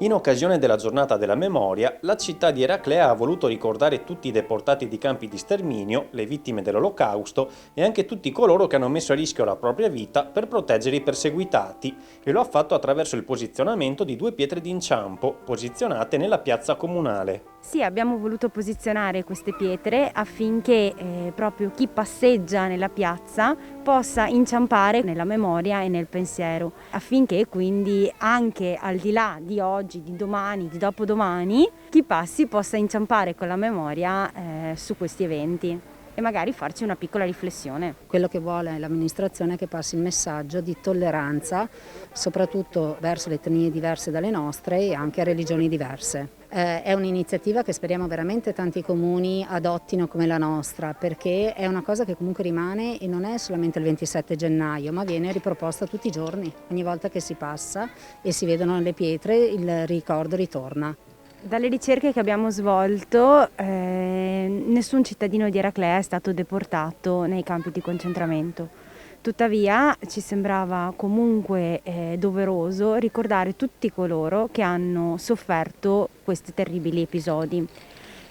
In occasione della giornata della memoria, la città di Eraclea ha voluto ricordare tutti i deportati di campi di sterminio, le vittime dell'Olocausto e anche tutti coloro che hanno messo a rischio la propria vita per proteggere i perseguitati, e lo ha fatto attraverso il posizionamento di due pietre d'inciampo, posizionate nella piazza comunale. Sì, abbiamo voluto posizionare queste pietre affinché proprio chi passeggia nella piazza possa inciampare nella memoria e nel pensiero, affinché quindi anche al di là di oggi, di domani, di dopodomani, chi passi possa inciampare con la memoria su questi eventi e magari farci una piccola riflessione. Quello che vuole l'amministrazione è che passi il messaggio di tolleranza, soprattutto verso le etnie diverse dalle nostre e anche a religioni diverse. È un'iniziativa che speriamo veramente tanti comuni adottino come la nostra, perché è una cosa che comunque rimane e non è solamente il 27 gennaio, ma viene riproposta tutti i giorni. Ogni volta che si passa e si vedono le pietre, il ricordo ritorna. Dalle ricerche che abbiamo svolto, nessun cittadino di Eraclea è stato deportato nei campi di concentramento. Tuttavia ci sembrava comunque doveroso ricordare tutti coloro che hanno sofferto questi terribili episodi.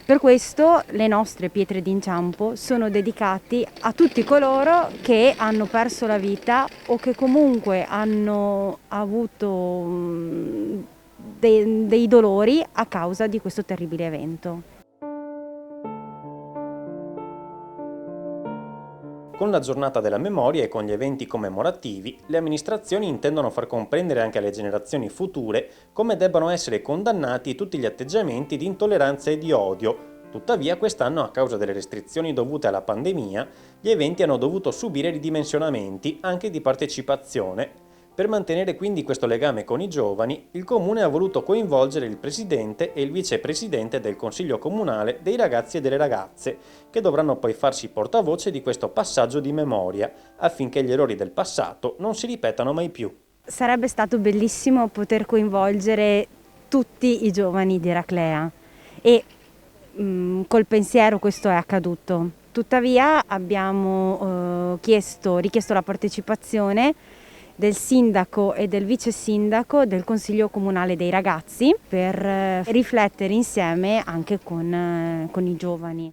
Per questo le nostre pietre d'inciampo sono dedicate a tutti coloro che hanno perso la vita o che comunque hanno avuto dei dolori a causa di questo terribile evento. Con la giornata della memoria e con gli eventi commemorativi, le amministrazioni intendono far comprendere anche alle generazioni future come debbano essere condannati tutti gli atteggiamenti di intolleranza e di odio. Tuttavia, quest'anno, a causa delle restrizioni dovute alla pandemia, gli eventi hanno dovuto subire ridimensionamenti anche di partecipazione. Per mantenere quindi questo legame con i giovani, il Comune ha voluto coinvolgere il Presidente e il Vicepresidente del Consiglio Comunale dei ragazzi e delle ragazze, che dovranno poi farsi portavoce di questo passaggio di memoria, affinché gli errori del passato non si ripetano mai più. Sarebbe stato bellissimo poter coinvolgere tutti i giovani di Eraclea e col pensiero questo è accaduto. Tuttavia abbiamo richiesto la partecipazione del sindaco e del vice sindaco del Consiglio Comunale dei Ragazzi per riflettere insieme anche con i giovani.